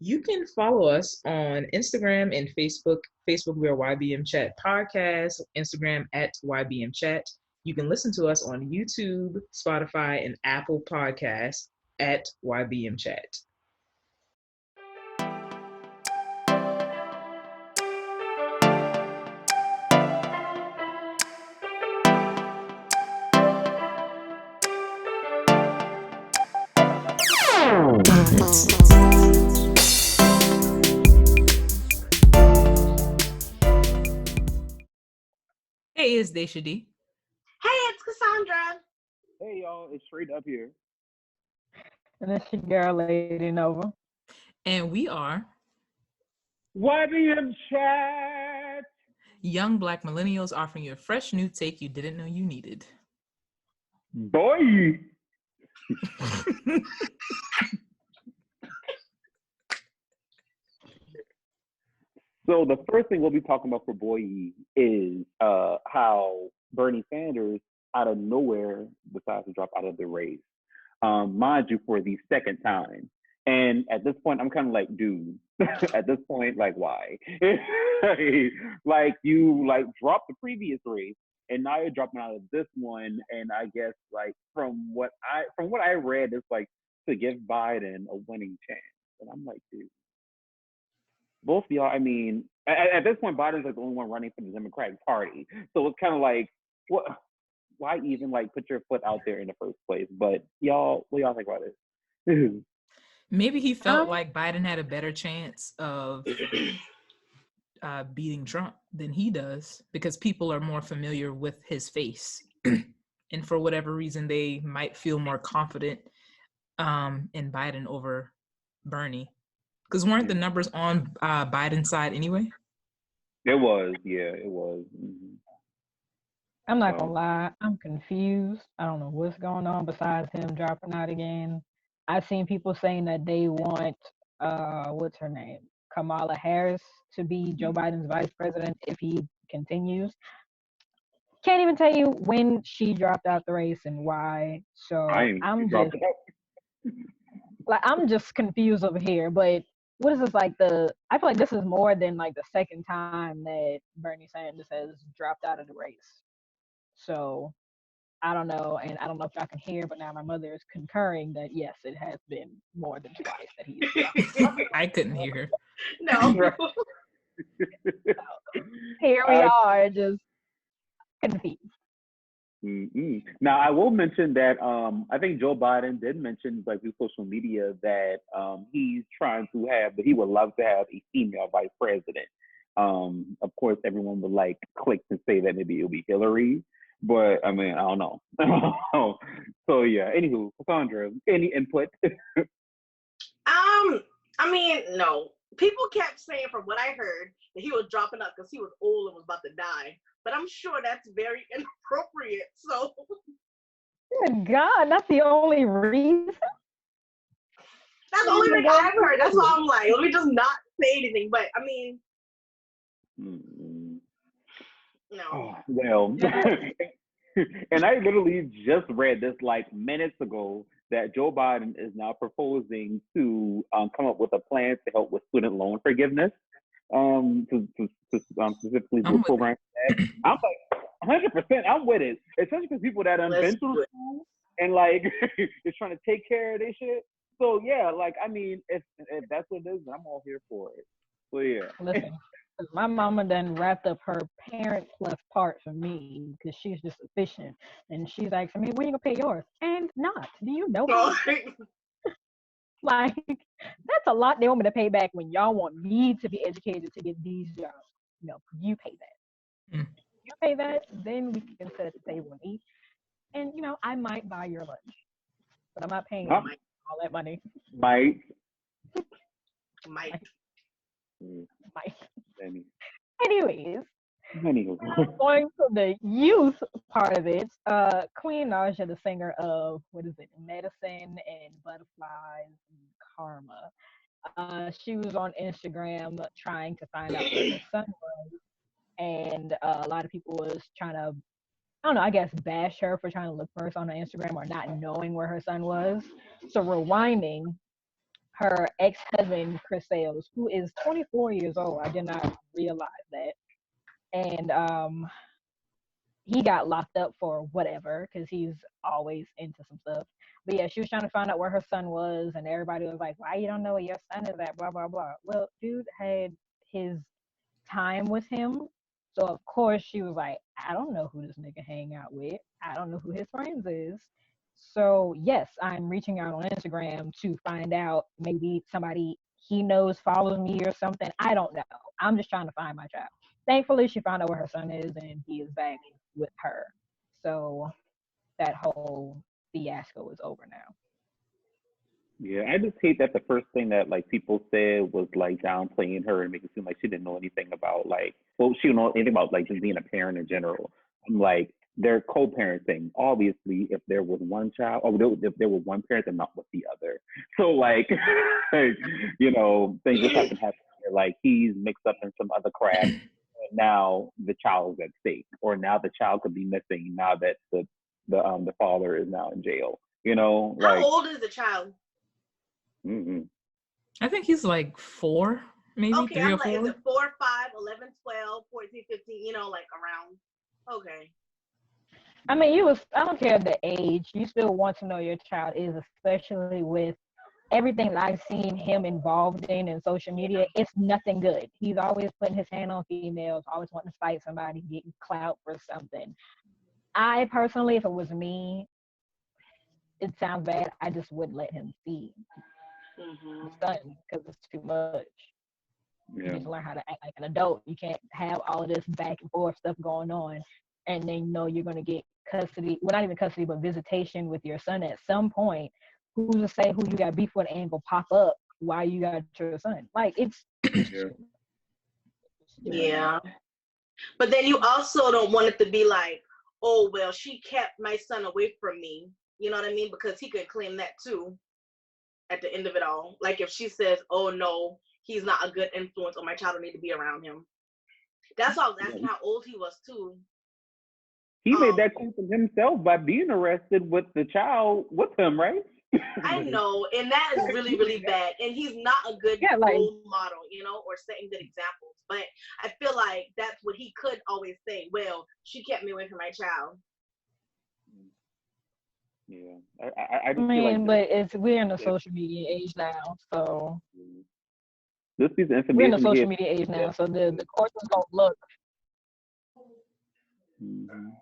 You can follow us on Instagram and Facebook. Facebook, we are YBMchat Podcast. Instagram at YBMchat. You can listen to us on YouTube, Spotify, and Apple Podcasts at YBMchat. Hey, it's Dashia D. Hey, it's Cassondra. Hey, y'all, it's Tre'Dub here. And it's your girl, LadiiNova. And we are YBMchat. young Black millennials offering you a fresh new take you didn't know you needed. Boy. So the first thing we'll be talking about for Boy is how Bernie Sanders out of nowhere decides to drop out of the race. Mind you, for the second time. And at this point, I'm kind of like, dude, at this point, like, why? Like, you, like, dropped the previous race, and now you're dropping out of this one. And I guess, like, from what I read, it's like to give Biden a winning chance. And I'm like, dude, both of y'all, I mean, at this point, Biden's like the only one running for the Democratic Party. So it's kind of like, what? Why even like put your foot out there in the first place? But y'all, what y'all think about it? Maybe he felt like Biden had a better chance of beating Trump than he does because people are more familiar with his face. And for whatever reason, they might feel more confident in Biden over Bernie. Because weren't the numbers on Biden's side anyway? It was, yeah, it was. Mm-hmm. I'm not gonna lie, I'm confused. I don't know what's going on besides him dropping out again. I've seen people saying that they want, what's her name? Kamala Harris to be Joe Biden's vice president if he continues. Can't even tell you when she dropped out the race and why. So I'm just confused over here. But what is this like I feel like this is more than like the second time that Bernie Sanders has dropped out of the race. So I don't know, and I don't know if y'all can hear, but now my mother is concurring that yes, it has been more than twice that he's. I couldn't hear her. No. Here we are, just confused. Mm-hmm. Now I will mention that I think Joe Biden did mention like through social media that he's trying to have, but he would love to have a female vice president. Of course, everyone would like click to say that maybe it'll be Hillary. But I mean, I don't know. So yeah. Anywho, Cassondra, any input? I mean, no. People kept saying, from what I heard, that he was dropping out because he was old and was about to die. But I'm sure that's very inappropriate. So. Good God, that's the only reason. That's the only thing I've heard. That's why I'm like, let me just not say anything. But I mean, no. Oh, well, and I literally just read this like minutes ago that Joe Biden is now proposing to come up with a plan to help with student loan forgiveness. To specifically do a program. I'm like 100%. I'm with it, especially for people that have been through school and like is trying to take care of their shit. So yeah, like I mean, if that's what it is, I'm all here for it. So yeah. Listen, my mama done wrapped up her parent plus part for me because she's just efficient, and she's like, "For me, when you gonna pay yours?" And not. Do you know? Like that's a lot they want me to pay back when y'all want me to be educated to get these jobs. No, you pay that. You pay that, then we can sit at the table and eat. And I might buy your lunch, but I'm not paying all that money. Might. Anyways, going to the youth part of it, Queen Naija, the singer of Medicine and Butterflies and Karma, she was on Instagram trying to find out where her son was, and a lot of people was trying to, I don't know, I guess bash her for trying to look for her son on Instagram or not knowing where her son was. So rewinding, her ex-husband, Chris Sales, who is 24 years old. I did not realize that. And he got locked up for whatever, because he's always into some stuff. But yeah, she was trying to find out where her son was, and everybody was like, why you don't know where your son is at, blah, blah, blah. Well, dude had his time with him. So, of course, she was like, I don't know who this nigga hang out with. I don't know who his friends is. So, yes, I'm reaching out on Instagram to find out maybe somebody he knows follows me or something. I don't know. I'm just trying to find my child. Thankfully, she found out where her son is, and he is back with her. So that whole fiasco is over now. Yeah, I just hate that the first thing that like people said was like downplaying her and making it seem like she didn't know anything about like, well, she didn't know anything about like just being a parent in general. I'm like, they're co-parenting. Obviously, if there was one child, or if there was one parent, they're not with the other. So like, you know, things just happen. Like he's mixed up in some other crap. And now the child is at stake, or now the child could be missing. Now that the father is now in jail. You know, like how old is the child? I think he's like 4, maybe okay, 3 I'm or like, 4. is it 4, 5, 11, 12, 14, 15, you know, like around? Okay. I mean, I don't care the age. You still want to know your child is, especially with everything that I've seen him involved in social media. It's nothing good. He's always putting his hand on females, always wanting to fight somebody, getting clout for something. I personally, if it was me, it sounds bad, I just wouldn't let him see the son, because it's too much. Yeah. You need to learn how to act like an adult. You can't have all of this back and forth stuff going on, and then you know you're going to get custody, well, not even custody, but visitation with your son at some point. Who's to say who you got beef with ain't gonna pop up while you got your son? Like, it's yeah. But then you also don't want it to be like, oh, well, she kept my son away from me. You know what I mean? Because he could claim that too at the end of it all. Like if she says, oh, no, he's not a good influence, or my child don't need to be around him. That's why I was asking how old he was too. He made that claim himself by being arrested with the child with him, right? I know, and that is really, really bad. And he's not a good role model, you know, or setting good examples. But I feel like that's what he could always say. Well, she kept me away from my child. Yeah, I just feel like but we're in the social media age now, so this piece of information. We're in the social media age now, so the courts is gonna look.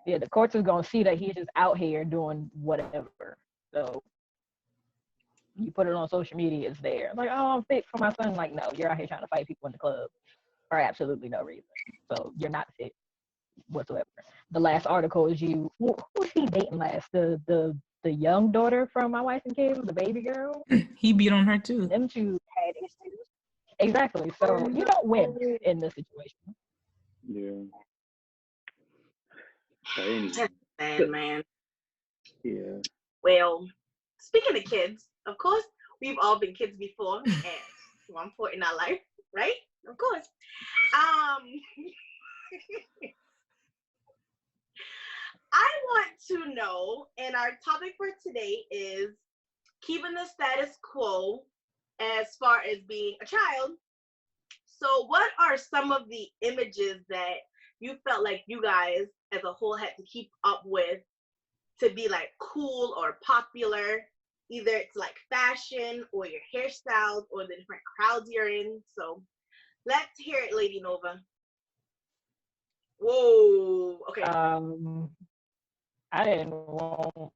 Yeah, the courts is gonna see that he's just out here doing whatever. So you put it on social media, it's there. Like, oh, I'm fit for my son. Like, no, you're out here trying to fight people in the club for absolutely no reason. So you're not fit whatsoever. The last article is you. Who was he dating last? The young daughter from My Wife and Kids, the baby girl. He beat on her too. Them two had issues. Exactly. So you don't win in this situation. Yeah. That's bad, man. Yeah. Well, speaking of kids, of course, we've all been kids before at one point in our life, right? Of course. I want to know, and our topic for today is keeping the status quo as far as being a child. So what are some of the images that you felt like you guys as a whole had to keep up with to be like cool or popular? Either it's like fashion or your hairstyles or the different crowds you're in. So let's hear it, LadiiNova. Whoa. Okay. I didn't want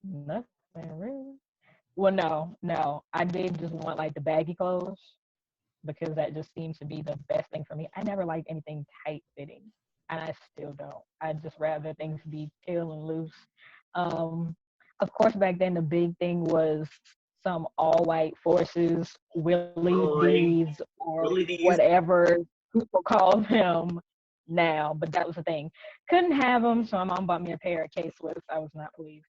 nothing really. Well, no. I did just want like the baggy clothes, because that just seems to be the best thing for me. I never liked anything tight fitting, and I still don't. I'd just rather things be ill and loose. Of course, back then the big thing was some all white forces, Willie D's, or whatever people call them now. But that was the thing. Couldn't have them, so my mom bought me a pair of K-Swiss. I was not pleased.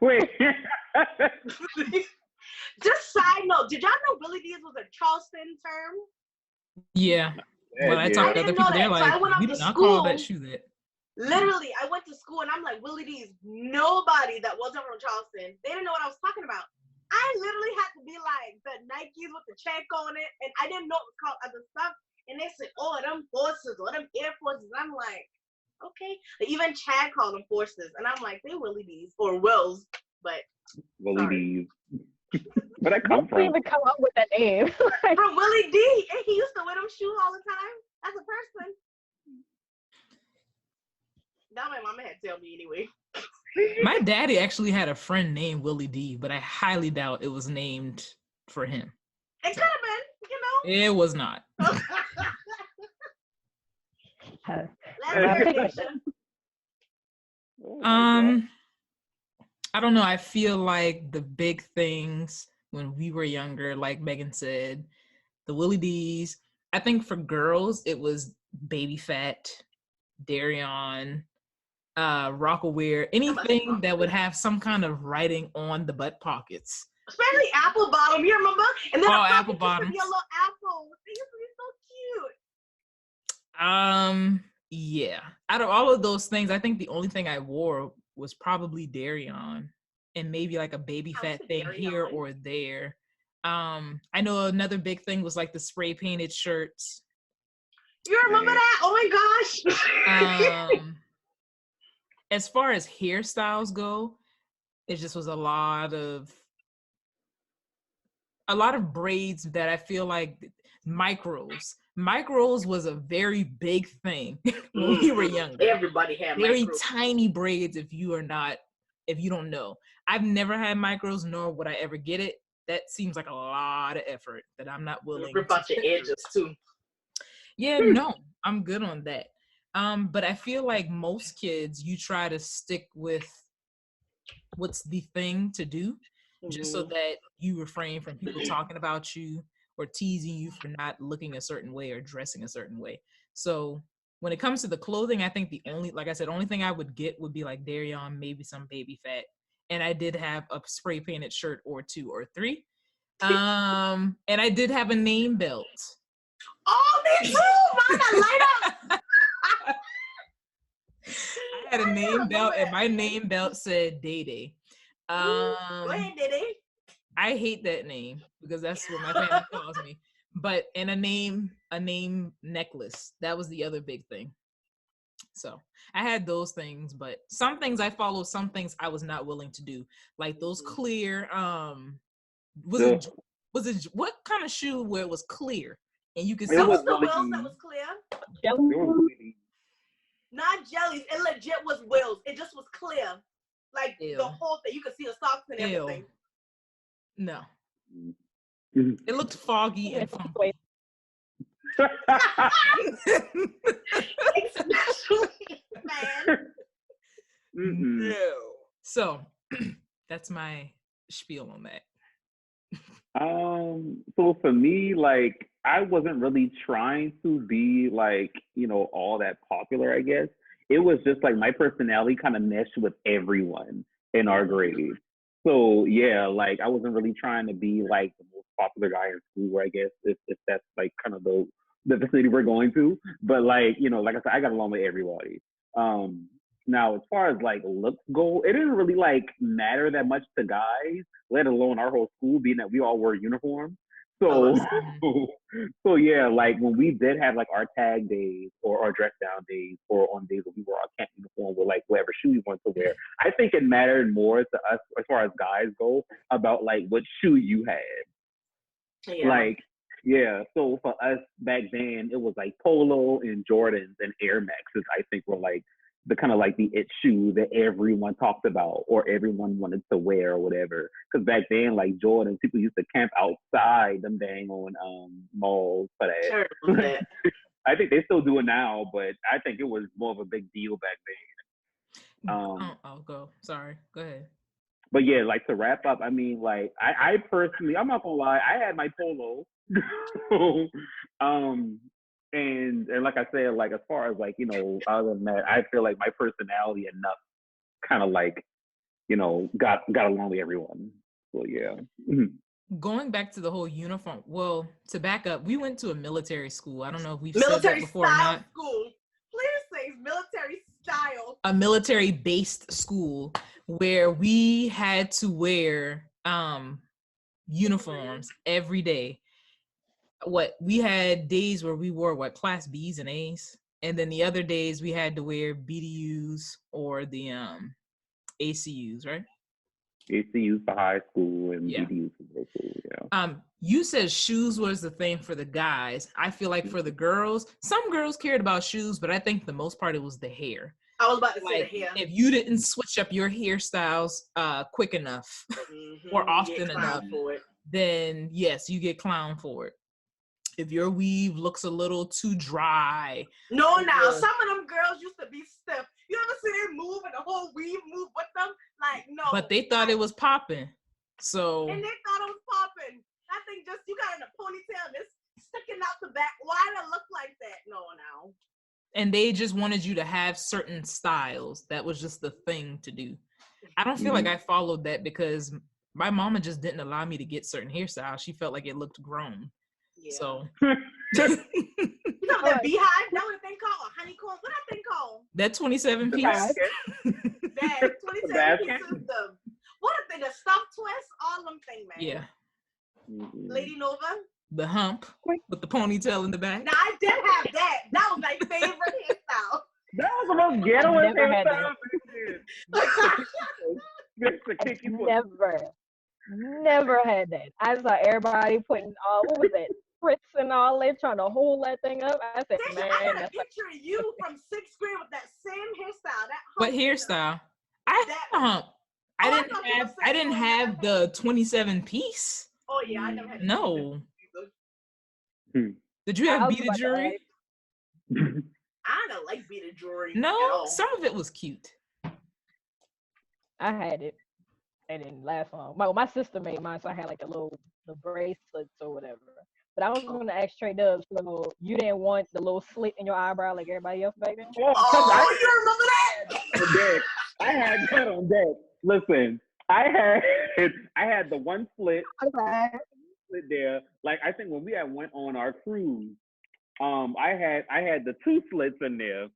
Wait. Just side note, did y'all know Willie D's was a Charleston term? Yeah. When I talk to other people, they're like, we did not call that shoe that. Literally, I went to school and I'm like, Willie D's, nobody that wasn't from Charleston, they didn't know what I was talking about. I literally had to be like the Nikes with the check on it, and I didn't know it was called other stuff. And they said, oh, them forces or them Air Forces. And I'm like, okay. Even Chad called them forces. And I'm like, they Willie D's or Wills, but Willie D's. Where that come from? Even come up with that name? From Willie D. And he used to wear them shoes all the time as a person. Now my mama had to tell me anyway. My daddy actually had a friend named Willie D, but I highly doubt it was named for him. It could have been, you know. It was not. I don't know. I feel like the big things when we were younger, like Megan said, the Willie D's. I think for girls, it was Baby Fat, Darion, Rockaware, anything that would have some kind of writing on the butt pockets. Especially Apple Bottom, you remember? And then Apple Bottoms. Yellow apples. They used to be so cute. Yeah. Out of all of those things, I think the only thing I wore was probably Darion and maybe like a Baby Fat thing Darion. Here or there. I know another big thing was like the spray painted shirts. You remember that? Oh my gosh. As far as hairstyles go, it just was a lot of braids that I feel like micros. Micros was a very big thing when we were younger. Everybody had very micros. Tiny braids if you don't know. I've never had micros, nor would I ever get it. That seems like a lot of effort that I'm not willing rip to out your edges too. Yeah, no, I'm good on that. But I feel like most kids, you try to stick with what's the thing to do, just so that you refrain from people talking about you or teasing you for not looking a certain way or dressing a certain way. So when it comes to the clothing, I think the only thing I would get would be like Darion, maybe some Baby Fat. And I did have a spray painted shirt or 2 or 3. And I did have a name belt. Oh, me too! Mine got light up! I had a name belt, and my name belt said Day Day. Go ahead, Diddy. I hate that name because that's what my family calls me. But and a name necklace. That was the other big thing. So I had those things, but some things I followed, some things I was not willing to do. Like those clear, was it what kind of shoe where it was clear and you could see it was the wheels that was clear. Not jellies. It legit was wheels. It just was clear. Like the whole thing. You could see the socks and everything. No. It looked foggy and funky. No. So that's my spiel on that. So for me, like I wasn't really trying to be like, all that popular, I guess. It was just like my personality kind of meshed with everyone in our grade. So yeah, like I wasn't really trying to be like the most popular guy in school, I guess, if that's like kind of the vicinity we're going to. But like, like I said, I got along with everybody. Now as far as like looks go, it didn't really like matter that much to guys, let alone our whole school, being that we all wore uniforms. So so yeah, like when we did have like our tag days or our dress down days or on days when we wore our camp uniform with like whatever shoe we wanted to wear, I think it mattered more to us as far as guys go about like what shoe you had. Yeah. Like, yeah, so for us back then, it was like Polo and Jordans and Air Maxes, I think were like the kind of like the it shoe that everyone talked about or everyone wanted to wear or whatever. Because back then, like Jordans, people used to camp outside them dang on malls for that. Sure. I think they still do it now, but I think it was more of a big deal back then. I'll go. Sorry, go ahead. But yeah, like to wrap up, I mean, like I personally, I'm not gonna lie, I had my Polo. And like I said, like as far as like, other than that, I feel like my personality enough kind of like, got along with everyone. So yeah. Going back to the whole uniform, well, to back up, we went to a military school. I don't know if we've said that before or not. School. Please say military style. a military-based school where we had to wear uniforms every day. We had days where we wore class B's and A's, and then the other days we had to wear BDUs or the ACUs, right? ACUs for high school and Yeah. BDUs for middle school. Yeah. You said shoes was the thing for the guys. I feel like for the girls, some girls cared about shoes, but I think the most part it was the hair. I was about to say the hair. If you didn't switch up your hairstyles quick enough or often enough, then yes, you get clowned for it. If your weave looks a little too dry. No, now some of them girls used to be stiff. You ever see them move and the whole weave move with them? Like, no. But they thought it was popping. So. And they thought it was popping. I think just you got in a ponytail and it's sticking out the back. Why did it look like that? No, now. And they just wanted you to have certain styles. That was just the thing to do. I don't feel like I followed that because my mama just didn't allow me to get certain hairstyles. She felt like it looked grown. Yeah. So. You know that beehive? That what thing called? A honeycomb? What that thing called? That 27 piece. That 27 pieces. What if they the stuffed twist? All them things, man. Yeah. LadiiNova. The hump with the ponytail in the back. Now I did have that. That was my favorite hairstyle. That was the most ghetto hairstyle. Never had that. I saw everybody putting what was that? Fritz and all that, trying to hold that thing up. I said, man. I got a picture of you from 6th grade with that same hairstyle. What hairstyle? I had a hump. I didn't have the 27 piece. Oh yeah, I never had. No. Did you have beaded jewelry? I don't like beaded jewelry. No, some of it was cute. I had it. It didn't last long. My sister made mine, so I had like the bracelets or whatever. But I was going to ask Tre'Dub, so you didn't want the little slit in your eyebrow like everybody else back then? Oh, you remember that? I had that on deck. Listen, I had the one slit there. Like I think when we went on our cruise, I had the 2 slits in there.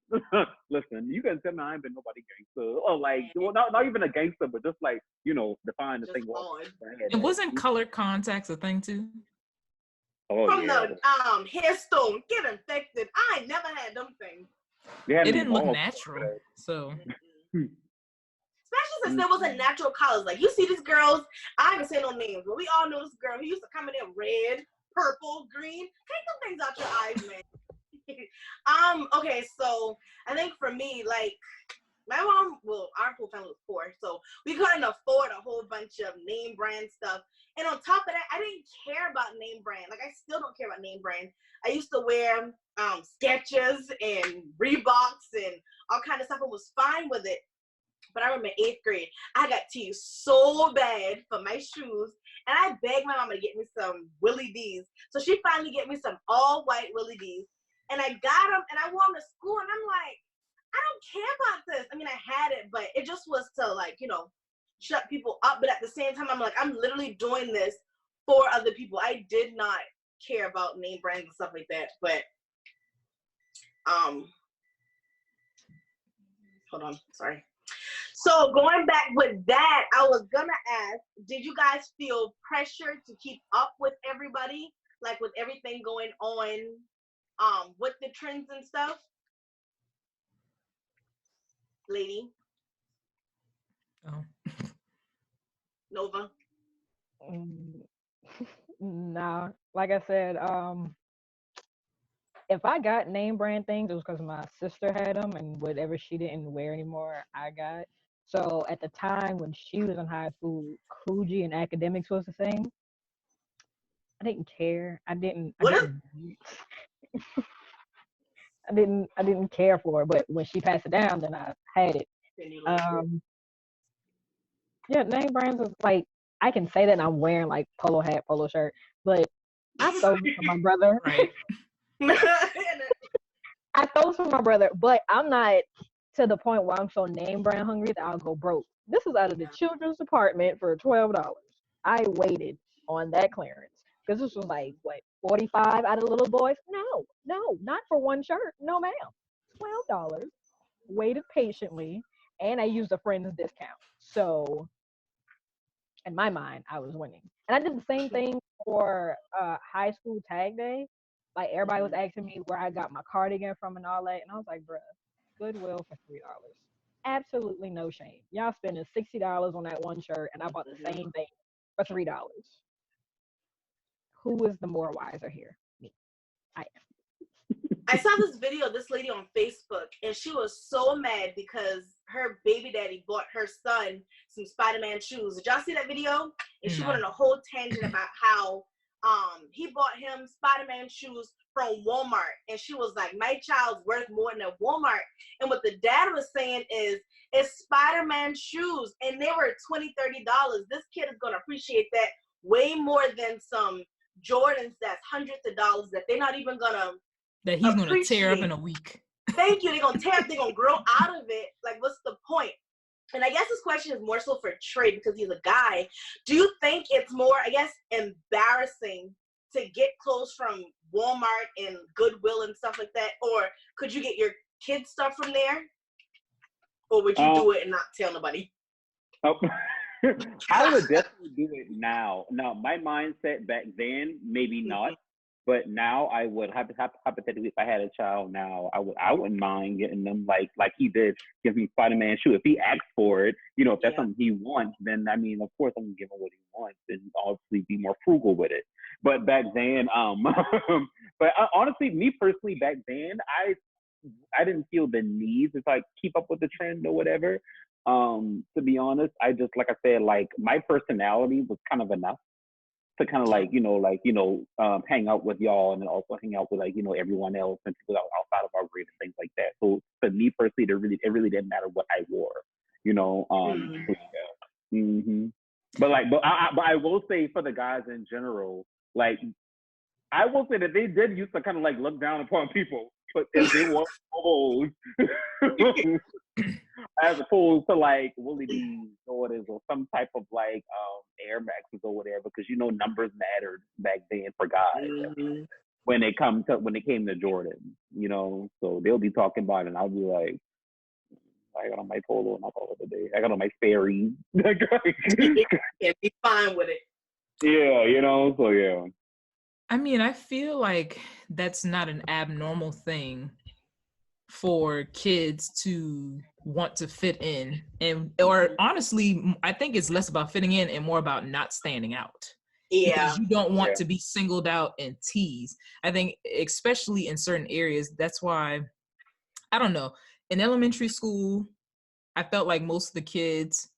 Listen, you can tell me I ain't been nobody gangster. Or like, well, not even a gangster, but just like, define the thing. It wasn't colored contacts a thing too? Oh, from the hairstone, get infected. I ain't never had them things. It didn't look natural, so. Especially since there wasn't natural colors. Like you see these girls, I haven't said no names, but we all know this girl who used to come in there red, purple, green. Take them things out your eyes, man. Okay, so I think for me, like my mom, our whole family was poor, so we couldn't afford a whole bunch of name brand stuff. And on top of that, I didn't care about name brand. Like I still don't care about name brand. I used to wear Skechers and Reeboks and all kind of stuff and was fine with it. But I remember 8th grade, I got teased so bad for my shoes, and I begged my mama to get me some Willie D's. So she finally get me some all white Willie D's, and I got them, and I wore them to school, and I'm like, I don't care about this. I mean, I had it, but it just was to like, shut people up. But at the same time, I'm like, I'm literally doing this for other people. I did not care about name brands and stuff like that. But hold on, sorry. So going back with that, I was gonna ask, did you guys feel pressure to keep up with everybody, like with everything going on, with the trends and stuff? Lady? Oh. Nova? Nah, like I said, if I got name brand things, it was because my sister had them, and whatever she didn't wear anymore, I got. So at the time when she was in high school, Coogee and academics was the thing. I didn't care. I didn't care for it. But when she passed it down, then I had it. Yeah, name brands is like, I can say that I'm wearing like polo hat, polo shirt, but I stole it from my brother. Right. I stole it from my brother, but I'm not to the point where I'm so name brand hungry that I'll go broke. This is out of the children's department for $12. I waited on that clearance because this was like, what, 45 out of the little boys? No, not for one shirt. No, ma'am. $12. waited patiently, and I used a friend's discount. So in my mind, I was winning. And I did the same thing for high school tag day. Like everybody was asking me where I got my cardigan from and all that, and I was like, bruh, Goodwill for $3. Absolutely no shame. Y'all spending $60 on that one shirt, and I bought the same thing for $3. Who is the more wiser here? Me. I am. I saw this video of this lady on Facebook, and she was so mad because her baby daddy bought her son some Spider-Man shoes. Did y'all see that video? And she went on a whole tangent about how he bought him Spider-Man shoes from Walmart. And she was like, my child's worth more than a Walmart. And what the dad was saying is, it's Spider-Man shoes, and they were $20, $30. This kid is going to appreciate that way more than some Jordans that's hundreds of dollars that they're not even going to that he's going to tear up in a week. Thank you. They're going to tear up. They're going to grow out of it. Like, what's the point? And I guess this question is more so for Trey because he's a guy. Do you think it's more, I guess, embarrassing to get clothes from Walmart and Goodwill and stuff like that? Or could you get your kids' stuff from there? Or would you do it and not tell nobody? I would definitely do it now. Now, my mindset back then, maybe not. But now I would hypothetically, if I had a child now, I wouldn't mind getting them like he did, give me Spider-Man shoe. If he asks for it, you know, if that's something he wants, then I mean, of course I'm gonna give him what he wants and obviously be more frugal with it. But back then, but honestly, me personally, back then, I didn't feel the need to like keep up with the trend or whatever. To be honest, I just, like I said, like my personality was kind of enough to kind of hang out with y'all and then also hang out with everyone else and people outside of our grade and things like that. So for me personally, it really didn't matter what I wore, But I will say for the guys in general, like I will say that they did used to kind of like look down upon people, but if they want clothes, as opposed to like Willie D's Jordans or some type of like Air Maxes or whatever, because numbers mattered back then for guys when it came to Jordan, so they'll be talking about it and I'll be like, I got on my polo and I call it a day. I got on my Sperry. Yeah, be fine with it. Yeah, so yeah. I mean, I feel like that's not an abnormal thing for kids to want to fit in, or honestly, I think it's less about fitting in and more about not standing out. Yeah, because you don't want to be singled out and teased. I think especially in certain areas, that's why, I don't know, in elementary school, I felt like most of the kids,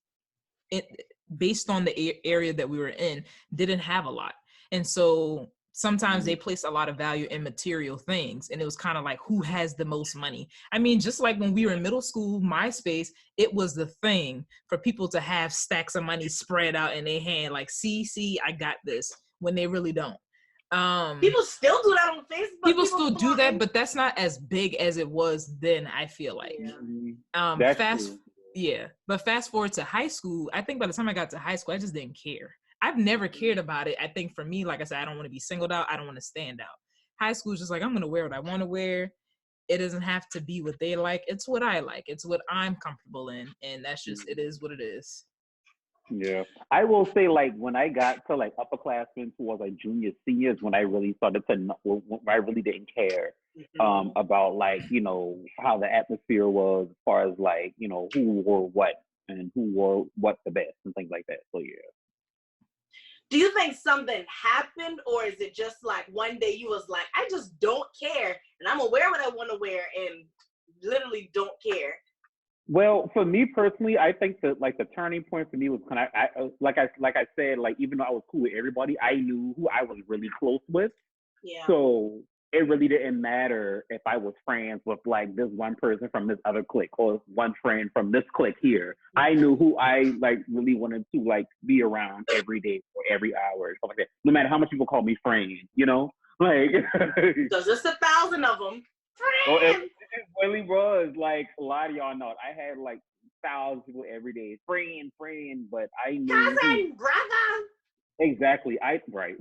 based on the area that we were in, didn't have a lot. And so sometimes they placed a lot of value in material things. And it was kind of like, who has the most money? I mean, just like when we were in middle school, MySpace, it was the thing for people to have stacks of money spread out in their hand. Like, see, I got this, when they really don't. People still do that on Facebook. People still do that, but that's not as big as it was then, I feel like. But fast forward to high school, I think by the time I got to high school, I just didn't care. I've never cared about it. I think for me, like I said, I don't want to be singled out. I don't want to stand out. High school is just like, I'm going to wear what I want to wear. It doesn't have to be what they like. It's what I like. It's what I'm comfortable in. And that's just, it is what it is. Yeah. I will say, like, when I got to like upperclassmen towards like juniors, seniors, when I really started to, when I really didn't care about like, how the atmosphere was as far as like, who wore what and who wore what the best and things like that. So yeah. Do you think something happened, or is it just like one day you was like, I just don't care and I'm gonna wear what I want to wear and literally don't care? Well, for me personally, I think that like the turning point for me was when like I said, like even though I was cool with everybody, I knew who I was really close with. Yeah. So it really didn't matter if I was friends with like this one person from this other clique or one friend from this clique here. I knew who I like really wanted to like be around every day or every hour, stuff like that. No matter how much people call me friend, like. There's just 1,000 of them. Well, it really was like a lot of y'all know. I had like 1,000 people every day, friend, but I knew. Cousin, brother. Exactly. Right.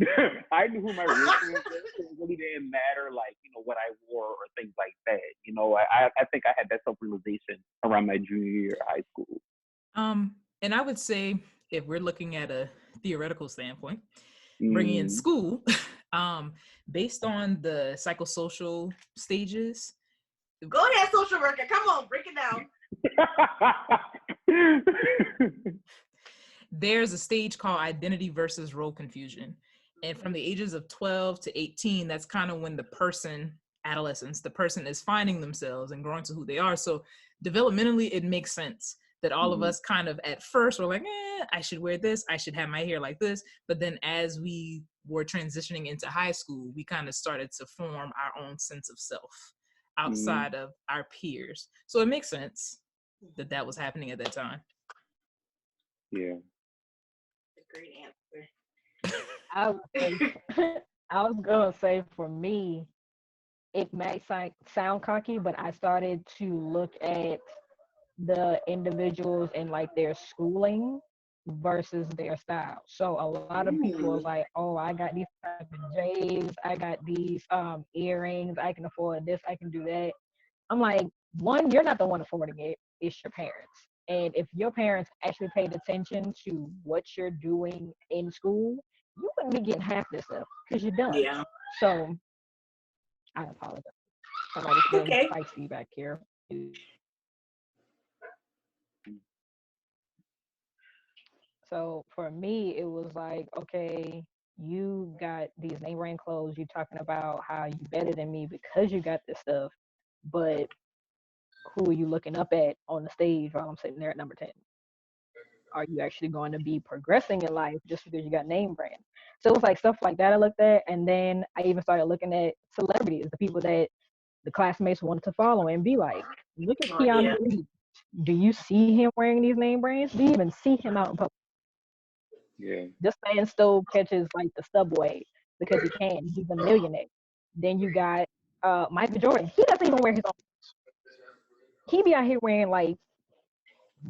I knew who my real friends were, so it really didn't matter, like, what I wore or things like that. I think I had that self realization around my junior year of high school. And I would say, if we're looking at a theoretical standpoint, bringing in Mm. school, based on the psychosocial stages. Go ahead, social worker. Come on, break it down. There's a stage called identity versus role confusion. And from the ages of 12 to 18, that's kind of when the person is finding themselves and growing to who they are. So developmentally, it makes sense that all of us kind of at first were like, I should wear this, I should have my hair like this. But then as we were transitioning into high school, we kind of started to form our own sense of self outside of our peers. So it makes sense that that was happening at that time. Yeah. Great answer. I was gonna say, for me, it might sound cocky, but I started to look at the individuals and like their schooling versus their style. So a lot of people are like, oh, I got these type of J's, I got these earrings, I can afford this, I can do that. I'm like, one, you're not the one affording it, it's your parents. And if your parents actually paid attention to what you're doing in school, you wouldn't be getting half this stuff because you're done. Yeah. So I apologize. Somebody's being feisty back here. So for me, it was like, okay, you got these name brand clothes. You're talking about how you better than me because you got this stuff, but who are you looking up at on the stage while I'm sitting there at number 10? Are you actually going to be progressing in life just because you got name brand? So it was like stuff like that I looked at, and then I even started looking at celebrities, the people that the classmates wanted to follow and be like, look at Keanu Reeves. Do you see him wearing these name brands? Do you even see him out in public? Yeah. This man still catches like the subway because he can. He's a millionaire. Then you got Michael Jordan. He doesn't even wear his own. He be out here wearing like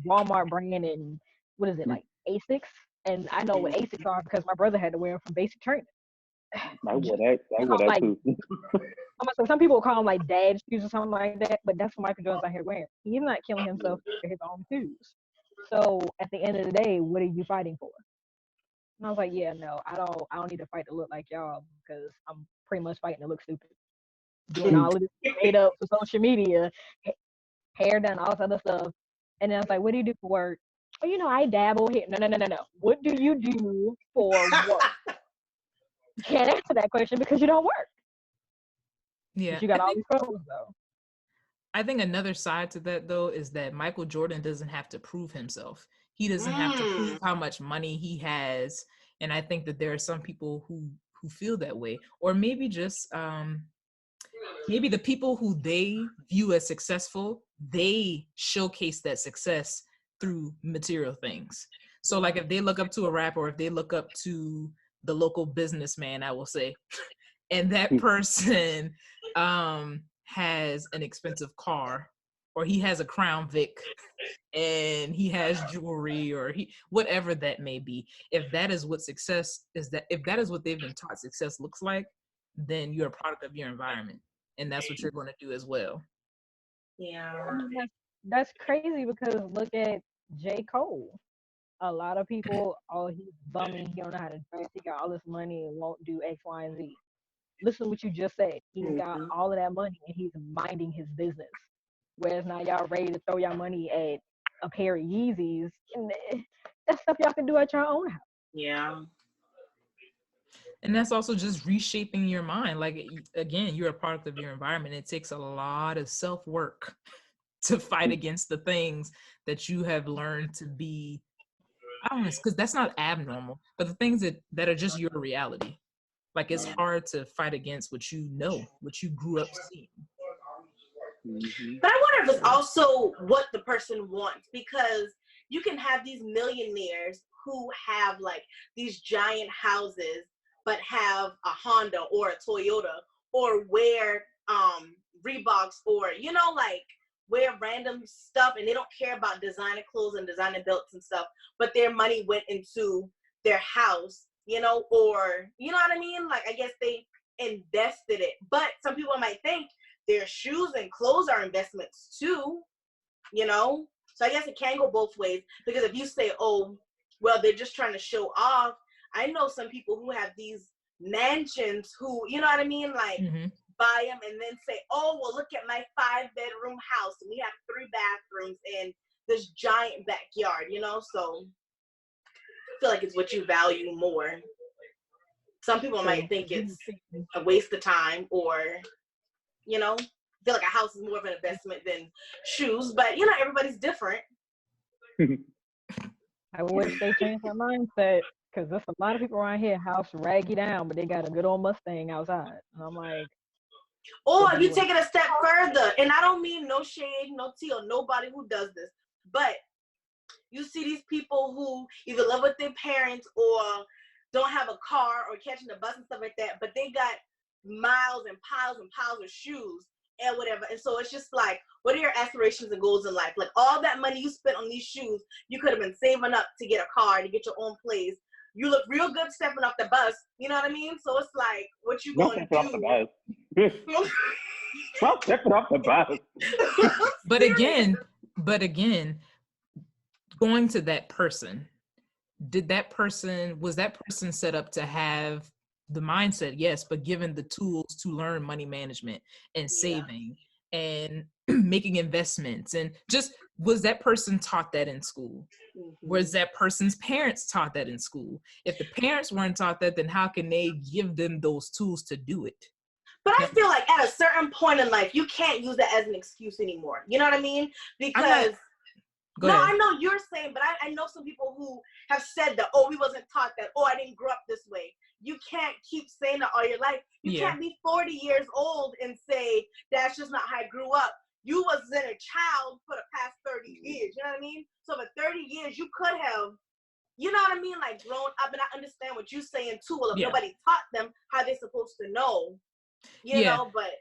Walmart brand and what is it, like Asics? And I know what Asics are because my brother had to wear them from basic training. I wore that too. Some people call them like dad shoes or something like that, but that's what Michael Jordan's out here wearing. He's not killing himself for his own shoes. So at the end of the day, what are you fighting for? And I was like, yeah, no, I don't need to fight to look like y'all because I'm pretty much fighting to look stupid. Doing all of this made up for social media, hair done, all this other stuff. And then I was like, what do you do for work? Oh, I dabble here. No. What do you do for work? You can't answer that question because you don't work. Yeah. But you got all these clothes though. I think another side to that though is that Michael Jordan doesn't have to prove himself. He doesn't have to prove how much money he has. And I think that there are some people who feel that way. Or maybe just maybe the people who they view as successful, they showcase that success through material things. So like if they look up to a rapper, or if they look up to the local businessman, I will say, and that person has an expensive car, or he has a Crown Vic, and he has jewelry, or whatever that may be. If that is what success is, if that is what they've been taught success looks like, then you're a product of your environment, and that's what you're going to do as well. Yeah. That's crazy because look at J. Cole. A lot of people, oh, he's bumming, he don't know how to dress, he got all this money and won't do X, Y, and Z. Listen to what you just said. He's got all of that money and he's minding his business. Whereas now y'all ready to throw y'all money at a pair of Yeezys, and that's stuff y'all can do at your own house. Yeah. And that's also just reshaping your mind. Like, again, you're a product of your environment. It takes a lot of self-work to fight against the things that you have learned to be, I don't know, because that's not abnormal, but the things that are just your reality. Like, it's hard to fight against what you know, what you grew up seeing. But I wonder if it's also what the person wants, because you can have these millionaires who have like these giant houses, but have a Honda or a Toyota, or wear Reeboks, or like wear random stuff, and they don't care about designer clothes and designer belts and stuff, but their money went into their house you know, or, you know what I mean? Like, I guess they invested it. But some people might think their shoes and clothes are investments too, you know? So I guess it can go both ways, because if you say, oh, well, they're just trying to show off. I know some people who have these mansions who, you know what I mean? Like, buy them and then say, oh, well, look at my 5-bedroom house and we have 3 bathrooms and this giant backyard, you know? So I feel like it's what you value more. Some people might think it's a waste of time, or, you know, feel like a house is more of an investment than shoes, but, you know, everybody's different. I wish they changed their mindset, because there's a lot of people around here house raggy down, but they got a good old Mustang outside. And I'm like, or if you take it a step further, and I don't mean no shade, no tea, or nobody who does this, but you see these people who either live with their parents or don't have a car or catching the bus and stuff like that, but they got miles and piles of shoes and whatever. And so it's just like, what are your aspirations and goals in life? Like, all that money you spent on these shoes, you could have been saving up to get a car, to get your own place. You look real good stepping off the bus. You know what I mean? So it's like, what you going to do? Off the bus. Stop stepping off the bus. But again, going to that person, was that person set up to have the mindset? Yes, but given the tools to learn money management and saving and making investments, and just, was that person taught that in school? Was that person's parents taught that in school? If the parents weren't taught that, then how can they give them those tools to do it? But I feel like at a certain point in life, you can't use that as an excuse anymore. You know what I mean? Because I know you're saying, but I know some people who have said that, oh, we wasn't taught that, oh, I didn't grow up this way. You can't keep saying that all your life. You can't be 40 years old and say, that's just not how I grew up. You wasn't a child for the past 30 years, you know what I mean? So for 30 years, you could have, you know what I mean, like, grown up. And I understand what you're saying too. Well, if nobody taught them, how they're supposed to know, you know, but.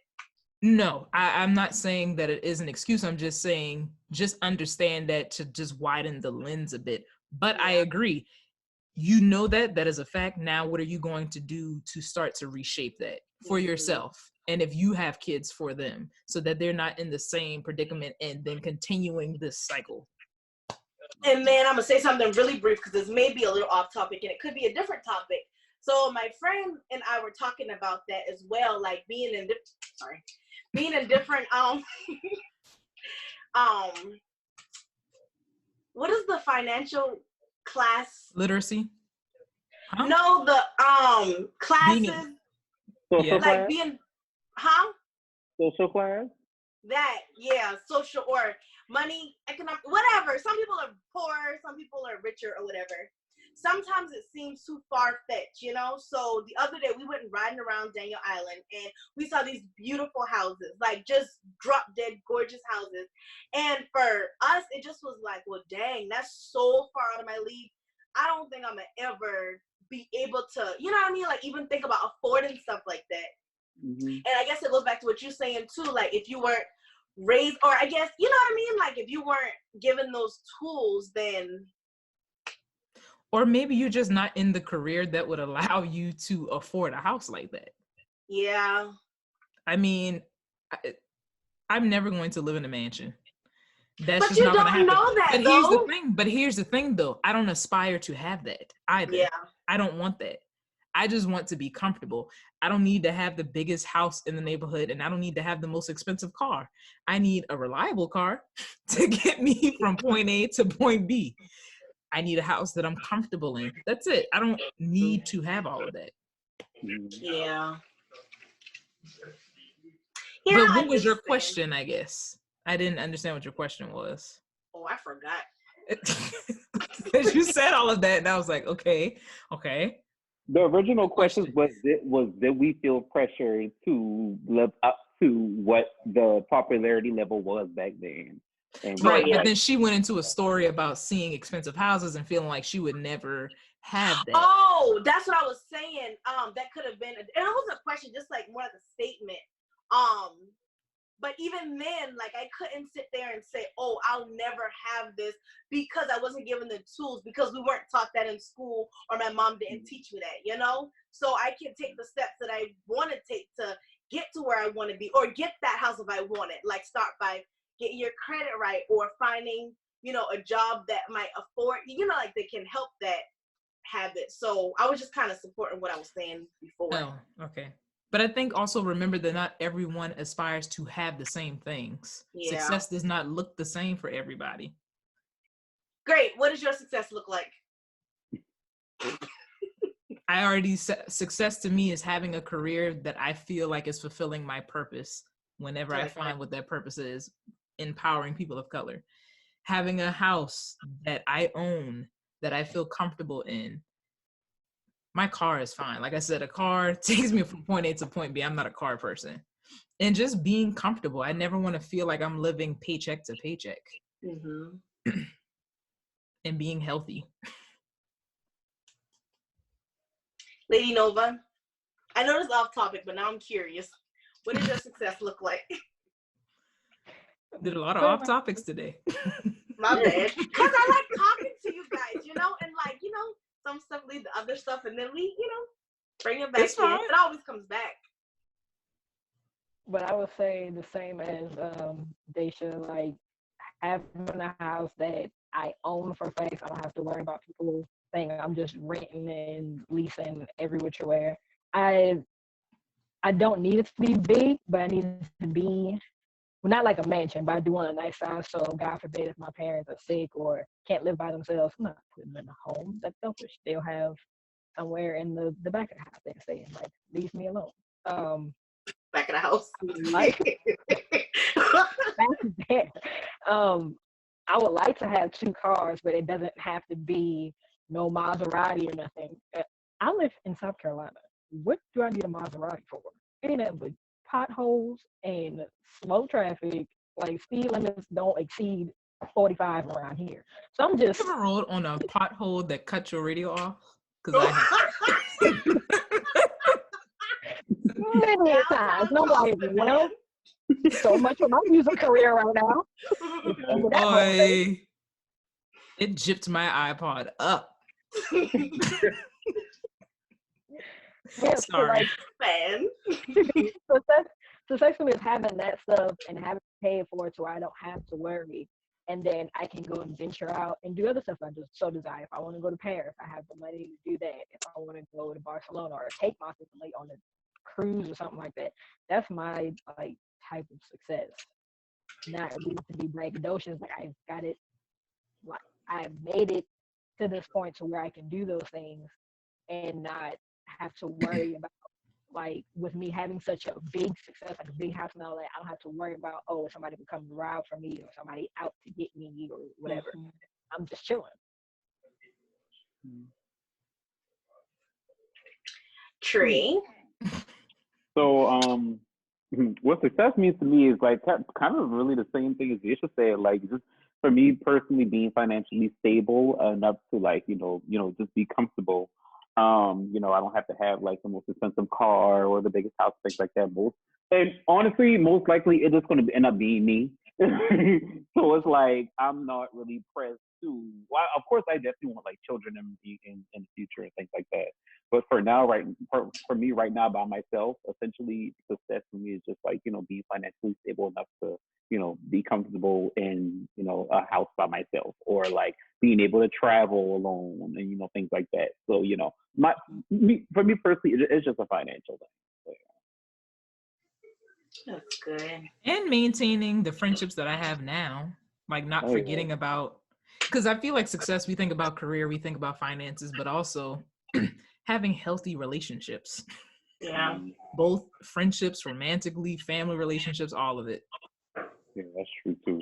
No, I'm not saying that it is an excuse. I'm just saying, just understand that, to just widen the lens a bit. But I agree. You know that is a fact. Now, what are you going to do to start to reshape that for yourself? And if you have kids, for them, so that they're not in the same predicament and then continuing this cycle. And man, I'm going to say something really brief, because this may be a little off topic and it could be a different topic. So my friend and I were talking about that as well, like being in different what is the financial class? Literacy? Huh? No, the classes. Social class? Social class? That, social or money, economic, whatever. Some people are poor, some people are richer or whatever. Sometimes it seems too far-fetched, you know? So the other day we went riding around Daniel Island and we saw these beautiful houses, like just drop-dead gorgeous houses. And for us, it just was like, well, dang, that's so far out of my league. I don't think I'm gonna ever be able to, you know what I mean? Like, even think about affording stuff like that. And I guess it goes back to what you're saying too, like, if you weren't raised, or I guess, you know what I mean? Like, if you weren't given those tools, then. Or maybe you're just not in the career that would allow you to afford a house like that. Yeah. I mean, I'm never going to live in a mansion. That's but just you not don't gonna happen. know that, Here's the thing, though. I don't aspire to have that either. Yeah. I don't want that. I just want to be comfortable. I don't need to have the biggest house in the neighborhood, and I don't need to have the most expensive car. I need a reliable car to get me from point A to point B. I need a house that I'm comfortable in. That's it. I don't need to have all of that. Yeah. But what was your question, I guess? I didn't understand what your question was. Oh, I forgot. Because you said all of that, and I was like, okay. The original question was did we feel pressure to live up to what the popularity level was back then? And right, but then she went into a story about seeing expensive houses and feeling like she would never have that. Oh, that's what I was saying. That could have been, and it wasn't a question, just like more like a statement. But even then, like, I couldn't sit there and say, oh, I'll never have this because I wasn't given the tools, because we weren't taught that in school, or my mom didn't teach me that, you know? So I can take the steps that I want to take to get to where I want to be, or get that house if I want it. Like, start by getting your credit right, or finding, you know, a job that might afford, you know, like, they can help that habit. So I was just kind of supporting what I was saying before. Oh, okay. But I think also remember that not everyone aspires to have the same things. Yeah. Success does not look the same for everybody. Great. What does your success look like? I already said success to me is having a career that I feel like is fulfilling my purpose whenever I find what that purpose is, empowering people of color. Having a house that I own, that I feel comfortable in. My car is fine. Like I said, a car takes me from point A to point B. I'm not a car person. And just being comfortable. I never want to feel like I'm living paycheck to paycheck. Mm-hmm. And being healthy. LadiiNova, I know this is off topic, but now I'm curious. What does your success look like? Did a lot of off topics today. My bad. Because I like talking to you guys, you know, and like, you know, some stuff lead to other stuff, and then we, you know, bring it back in. It always comes back. But I would say the same as Dashia, like having a house that I own for face. I don't have to worry about people saying I'm just renting and leasing every which way. I don't need it to be big, but I need it to be, well, not like a mansion, but I do want a nice house. So God forbid if my parents are sick or can't live by themselves, I'm not putting them in a home. That's selfish. They'll have somewhere in the back of the house they're staying. Like, leave me alone. Back of the house. Like, back there. I would like to have 2 cars, but it doesn't have to be no Maserati or nothing. I live in South Carolina. What do I need a Maserati for? It ain't nothing but potholes and slow traffic. Like, speed limits don't exceed 45 around here. So I'm just. You ever rolled on a pothole that cut your radio off? Because I have. Many times. Nobody, well, so much for my music career right now. Boy, it gypped my iPod up. Yeah, sorry. Success for me is having that stuff and having paid for it so I don't have to worry. And then I can go and venture out and do other stuff I just so desire. If I want to go to Paris, I have the money to do that. If I want to go to Barcelona or take my family on a cruise or something like that, that's my like type of success. Not need to be braggadocious. Like, I've got it. Like, I've made it to this point to where I can do those things and not have to worry about, like, with me having such a big success, like a big house and all that, I don't have to worry about, oh, somebody could come rob for me or somebody out to get me or whatever. Mm-hmm. I'm just chilling. Tree. So, what success means to me is like kind of really the same thing as Dashia said. Like, just for me personally, being financially stable enough to, like, you know, just be comfortable. You know, I don't have to have like the most expensive car or the biggest house, things like that. And honestly, most likely it's just going to end up being me. So it's like I'm not really pressed to. Well, of course, I definitely want like children in the future and things like that. But for now, for me right now by myself, essentially success for me is just like, you know, being financially stable enough to, you know, be comfortable in, you know, a house by myself, or like being able to travel alone and, you know, things like that. So, you know, for me personally, it's just a financial thing. So, yeah. That's good. And maintaining the friendships that I have now, like not forgetting about, because I feel like success, we think about career, we think about finances, but also having healthy relationships. Yeah. Both friendships, romantically, family relationships, all of it. Yeah, that's true too.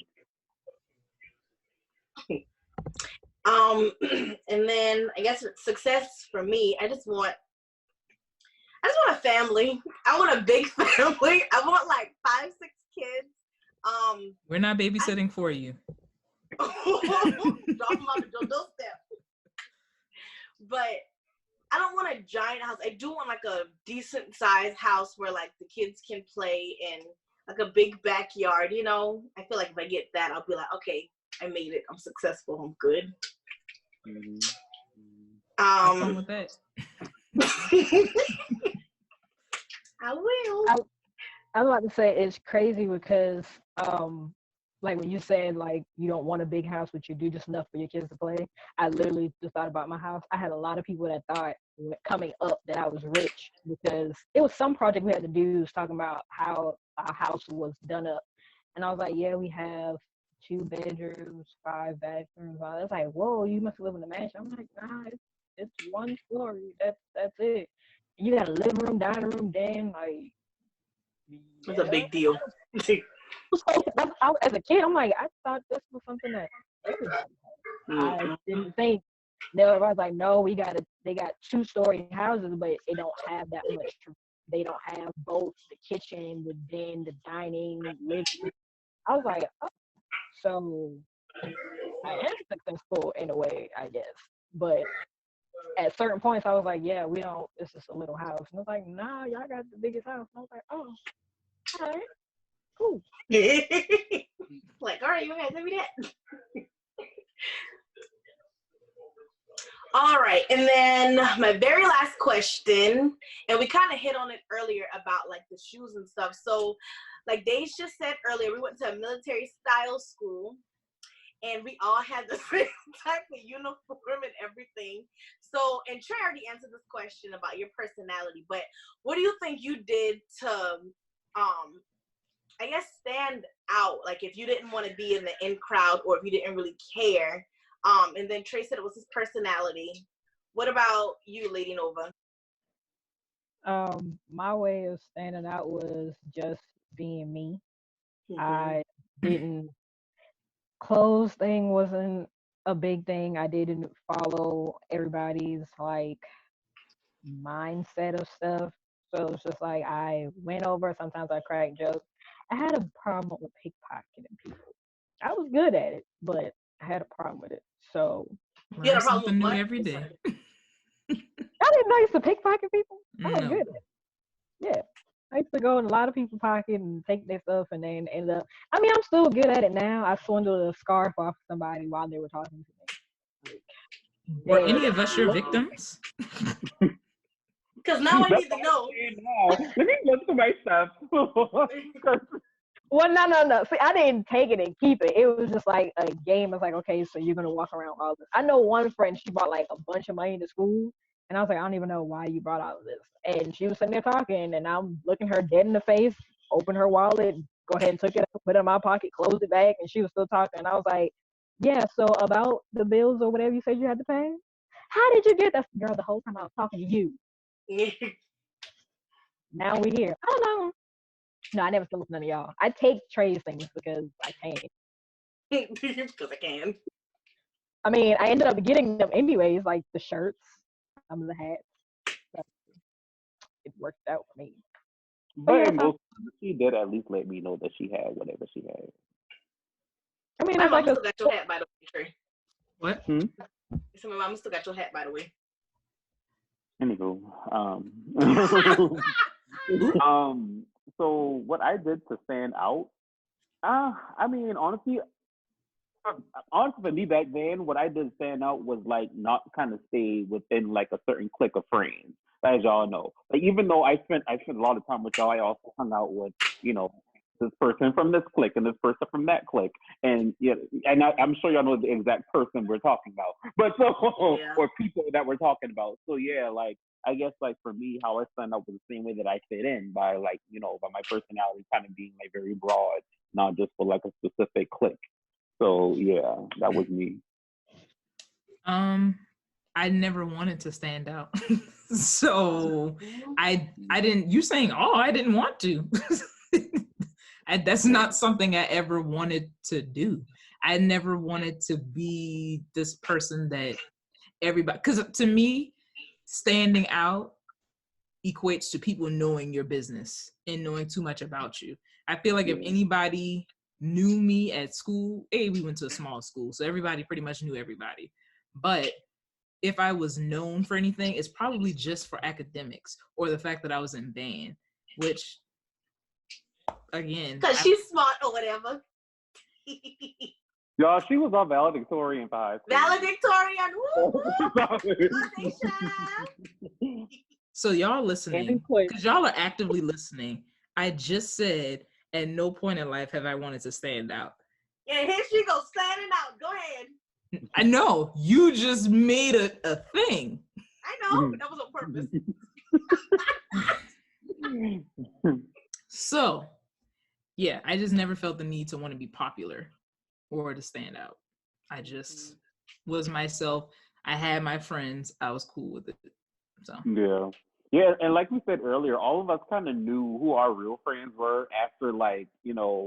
And then I guess success for me, I just want a family. I want a big family. I want like 5, 6 kids. We're not babysitting for you. Drop them off at your doorstep. But I don't want a giant house. I do want like a decent sized house where like the kids can play and like a big backyard, you know. I feel like if I get that, I'll be like, okay, I made it. I'm successful. I'm good. Have fun with that. I will. I was about to say it's crazy because like when you said like you don't want a big house, but you do just enough for your kids to play. I literally just thought about my house. I had a lot of people that thought coming up that I was rich because it was some project we had to do was talking about how our house was done up. And I was like, yeah, we have 2 bedrooms, 5 bathrooms. I was like, whoa, you must live in a mansion. I'm like, nah, it's 1 story. That's it. And you got a living room, dining room, den, like. It's a big deal. As a kid, I'm like, I thought this was something that everybody had. I didn't think. I was like, no, they got 2-story houses, but they don't have that much. They don't have both the kitchen, the den, the dining, living. I was like, oh, so I am successful in a way, I guess. But at certain points, I was like, yeah, we don't, it's just a little house. And I was like, nah, y'all got the biggest house. And I was like, oh, all right, cool. Like, all right, you guys, let me that. All right, and then my very last question, and we kind of hit on it earlier about like the shoes and stuff. So, like Dej just said earlier, we went to a military style school, and we all had the same type of uniform and everything. So, and Trey already answered this question about your personality, but what do you think you did to, I guess, stand out? Like if you didn't want to be in the in crowd or if you didn't really care. And then Trey said it was his personality. What about you, LadiiNova? My way of standing out was just being me. I didn't, clothes thing wasn't a big thing. I didn't follow everybody's like mindset of stuff. So it's just like I went over, sometimes I cracked jokes. I had a problem with pickpocketing people. I was good at it, but I had a problem with it. So you had a problem something new every day. I didn't know I used to pickpocket people. I was good at it. Yeah. I used to go in a lot of people's pocket and take their stuff and then end up. I mean, I'm still good at it now. I swindled a scarf off somebody while they were talking to me. Like, were any of us your victims? Because now I need to know. Let me look through my stuff. Well, no. See, I didn't take it and keep it. It was just like a game. It's like, okay, so you're going to walk around all this. I know one friend, she brought like a bunch of money to school. And I was like, I don't even know why you brought all of this. And she was sitting there talking, and I'm looking her dead in the face, open her wallet, go ahead and took it, put it in my pocket, closed it back, and she was still talking. And I was like, yeah, so about the bills or whatever you said you had to pay? How did you get that? Girl, the whole time I was talking to you. Now we're here. I don't know. No, I never stole none of y'all. I take Trey's things because I can. Because I can. I mean, I ended up getting them anyways, like the shirts, some of the hats. So it worked out for me. But she did at least let me know that she had whatever she had. I mean, my mom still got your hat, by the way, Trey. What? So my mom still got your hat, by the way. Anywho, so what I did to stand out, I mean, honestly, for me back then, what I did stand out was like not kind of stay within like a certain clique of friends, as y'all know. Like even though I spent a lot of time with y'all, I also hung out with, you know, this person from this clique and this person from that clique, and yeah, and I'm sure y'all know the exact person we're talking about, but or people that we're talking about. So yeah, like I guess like for me, how I stand out was the same way that I fit in by like, you know, by my personality kind of being like very broad, not just for like a specific clique. So yeah, that was me. I never wanted to stand out. So I didn't, you saying, oh, I didn't want to. That's not something I ever wanted to do. I never wanted to be this person that everybody, because to me, standing out equates to people knowing your business and knowing too much about you. I feel like if anybody knew me at school, we went to a small school, so everybody pretty much knew everybody. But if I was known for anything, it's probably just for academics or the fact that I was in band, which again, because she's smart or whatever. Y'all, she was on valedictorian for high school. Valedictorian. Woo! So y'all listening, because y'all are actively listening. I just said at no point in life have I wanted to stand out. And here she goes, standing out. Go ahead. I know. You just made a thing. I know. That was on purpose. So, yeah, I just never felt the need to want to be popular or to stand out. I just was myself. I had my friends. I was cool with it. So yeah, and like we said earlier, all of us kind of knew who our real friends were after, like,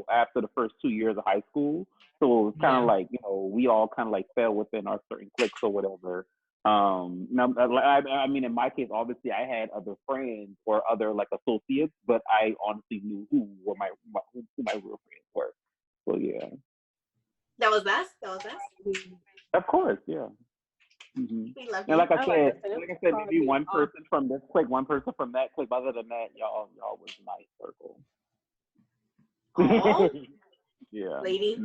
after the first 2 years of high school. So it was kind of like, we all kind of like fell within our certain cliques or whatever. Now, I mean, in my case, obviously, I had other friends or other like associates, but I honestly knew who my real friends were. So yeah, that was us. Of course, yeah. Mm-hmm. We love you. And like I said, maybe one person from this clique, one person from that clique. Other than that, y'all was a nice circle. Oh, yeah, lady.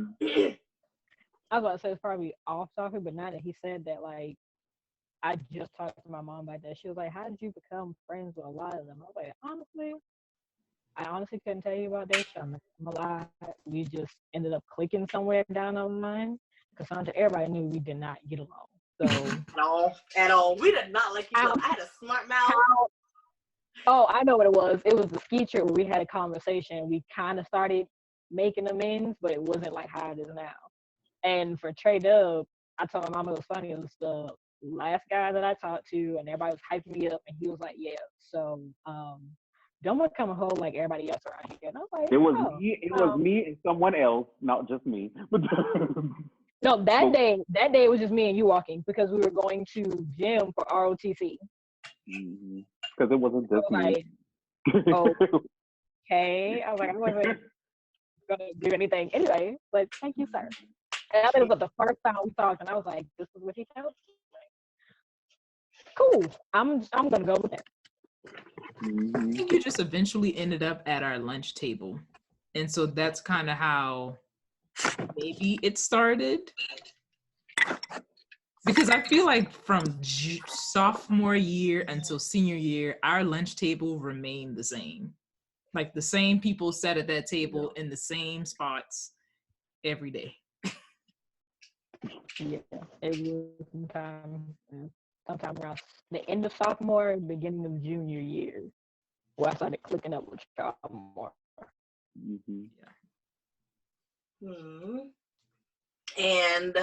I was about to say it's probably off topic, but now that he said that, like, I just talked to my mom about that. She was like, "How did you become friends with a lot of them?" I was like, I honestly couldn't tell you about that. I'm a lie. We just ended up clicking somewhere down the line. Cassondra, everybody knew we did not get along. So at all. We did not like each other. I had a smart mouth. Oh, I know what it was. It was the ski trip where we had a conversation. We kind of started making amends, but it wasn't like how it is now. And for Tre'Dub, I told my mom it was funny. It was the last guy that I talked to, and everybody was hyping me up, and he was like, "Yeah, so don't want to come and hold like everybody else around here." And I was like, it was me and someone else, not just me. No, that day it was just me and you walking because we were going to gym for ROTC. Because it wasn't just me. Like, okay. I was like, I wasn't gonna do anything anyway, but thank you, sir. And I think it was the first time we talked, and I was like, this is what he tells me. Cool. I'm gonna go with that. I think you just eventually ended up at our lunch table. And so that's kind of how maybe it started. Because I feel like from sophomore year until senior year, our lunch table remained the same. Like the same people sat at that table in the same spots every day. Yeah, it was sometime around the end of sophomore, beginning of junior year, where I started clicking up with y'all more. And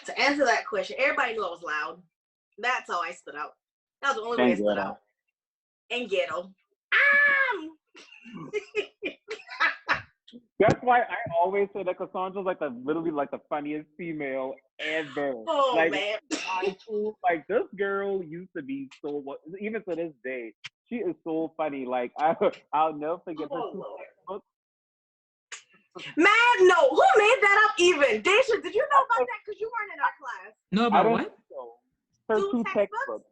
to answer that question, everybody knew I was loud. That's how I stood out. That was the only way I stood out. And ghetto. That's why I always say that Cassandra's like literally like the funniest female ever. Oh, like, man. Like this girl used to be so, even to this day, she is so funny. Like I'll never forget her two textbooks. Man, no, who made that up even? Dashia, did you know about that? Because you weren't in our class. No, about what? So. Her two textbooks.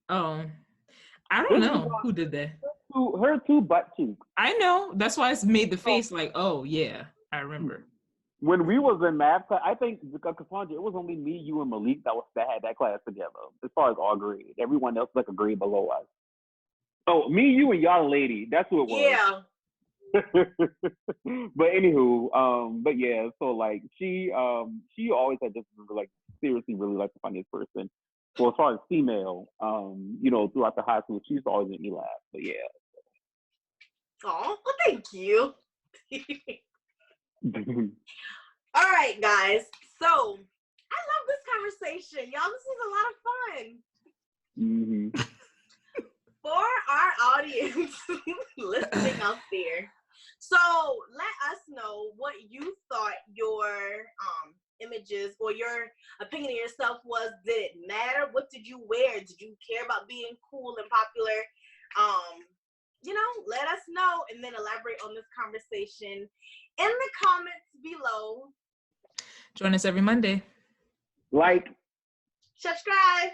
Oh, I don't know who did that. Her two butt cheeks. I know. That's why I made the face like, oh, yeah, I remember. When we was in math class, I think, Cassandra, it was only me, you, and Malik that had that class together, as far as our grade. Everyone else like a grade below us. Oh, me, you, and y'all lady. That's who it was. Yeah. But anywho, but yeah, so like she always had just like seriously really like the funniest person. So as far as female, throughout the high school, she used to always make me laugh. But yeah. Oh, well, thank you. All right, guys. So I love this conversation, y'all. This was a lot of fun. For our audience listening out there, so let us know what you thought your images or your opinion of yourself was. Did it matter? What did you wear? Did you care about being cool and popular? Let us know and then elaborate on this conversation in the comments below. Join us every Monday. Like, subscribe,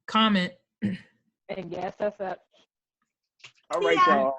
comment, and yes, that's up. All right, Yeah. y'all.